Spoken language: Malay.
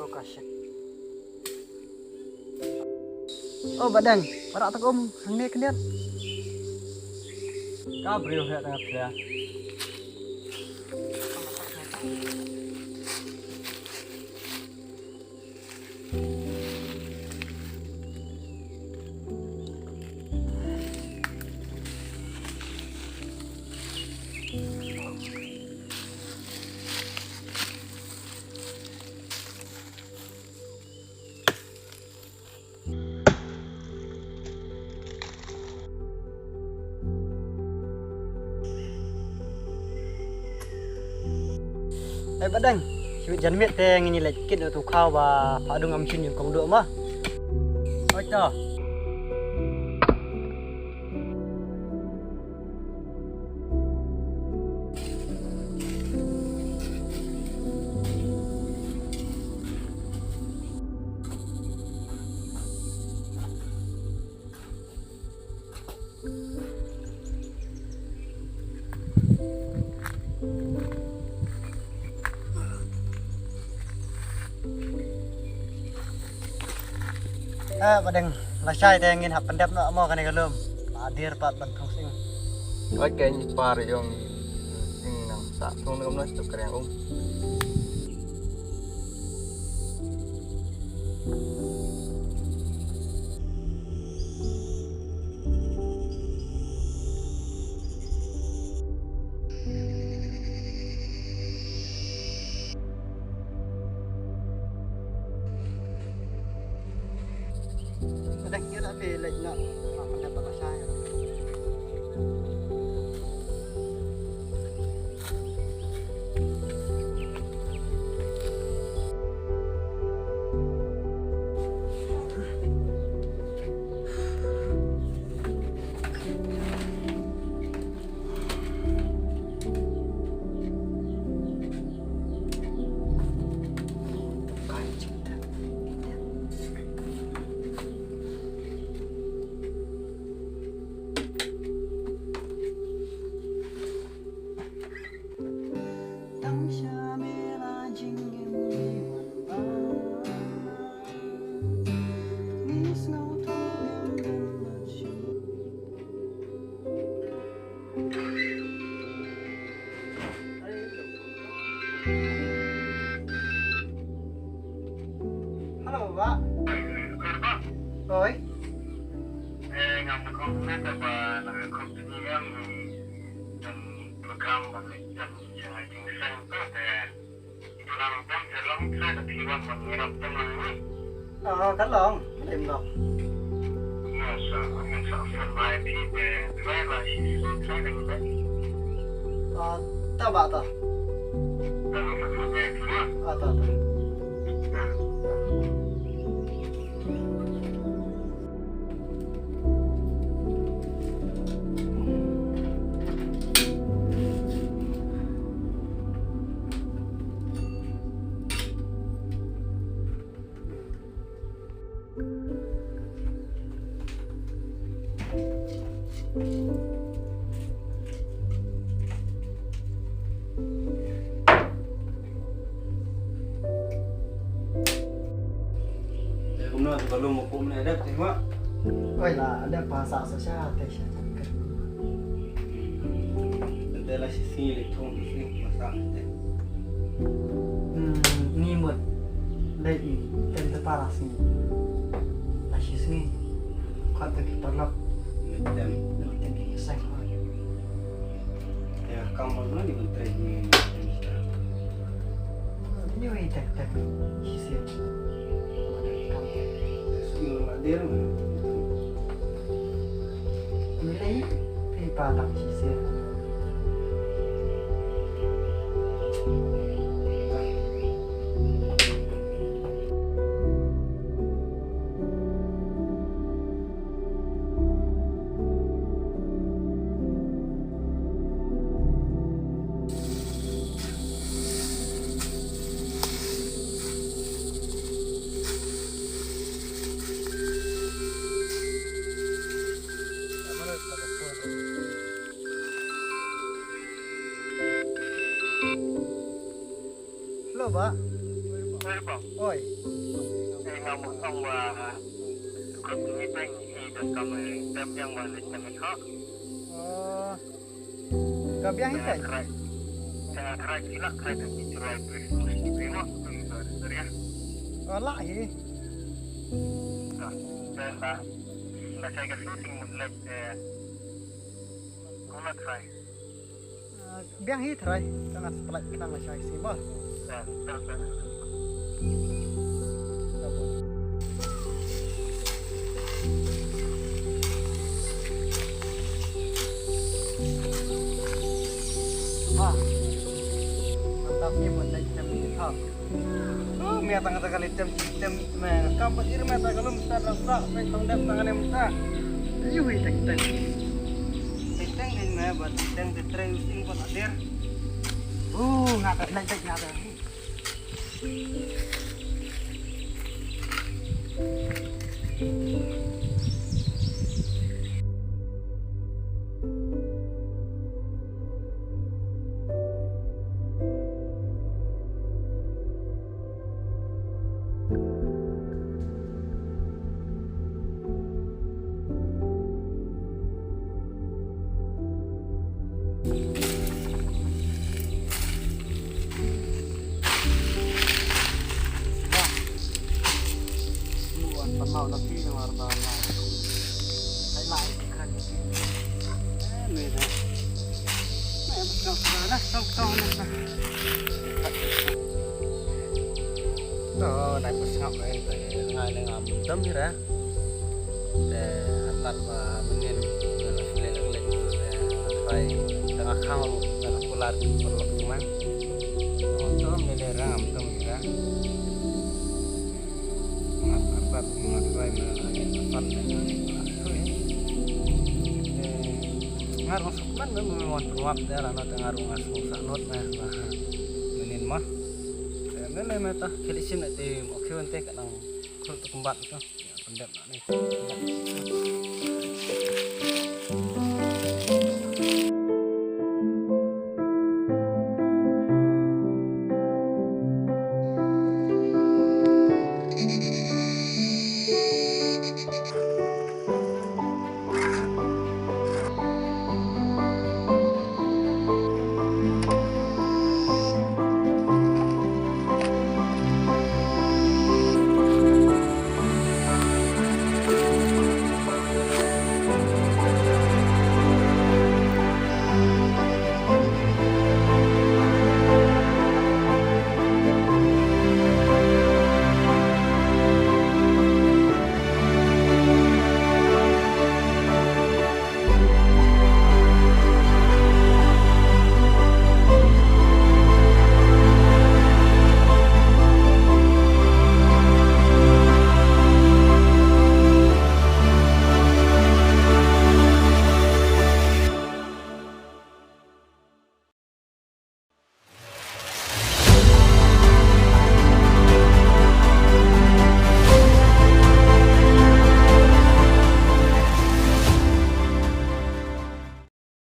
kasyek. Oh badang, para tak hang ni kendian. Ka brio het tengah dia. Badang, siwit jan met teng ini lek kit tu kau ba padung am chin yung kong do mah. Oi to. Badang lasai teng ingin hap pendap no mo kan galum. Hadir pat bantong sing. Oi kay par yung nang sa thong ngom nas tuk kreng Badang kira pe lek no hap pendap lasai. Halo Pak. Oi. Ngam kong na ba na kong tiniyang ng program ba yan yung isang to ito lang po sa long sa tiwang mangyarap naman Kan long, em long. sa from my people driver is driving back Ta ba ta. Ta. hôm nay thì có luôn một cụm này đẹp thì quá. Oi lah ada bahasa sosial teh cakap. Đây là sisi elektron sini masak teh. Ni mut. Lai tem terparah sini. Nasi sini. Kata kita lap. Dan Tem kita sang. ya kamu mana di bentai ini. Ini wei tak sisi. Skill hadir mana? Ini pipa tak sisi. Halo, Pak. bang. Oi. Ngomong ông và có những cái dan kami tem yang balik kami hak. Oh. Gabiang itu. Saya kira kira kira dijual Christmas di Bima dari ya. Oh lah ini. Dan saya kasih sing mulai kau try. Biang ini try. Karena setelah kita masih sih bah. Mantap ni mulai jam kita. Oh, mia tangga kali jam kampus ini mata kalau mesti rasa baik tangdap tangan yang mesti. Yuhi teng. Teng ini buat teng ditray using buat adir. Ngata lanjut ngata. Mau lagi yang warna saya lain keren ini beda song đó này có ngọc này ngày này ngọc tấm như thế để tắt và mungkin lên phải tengah kau dan polar perlu rumah untuk menerang tấm như thế mengatrai mengapan ngaruh sukan memang ruap dia lah nanti ngaruh ngasuh sanot mah menin mah nilai mata kelisim nanti mau kau nanti kadang kalau kembat tu pendek nak ni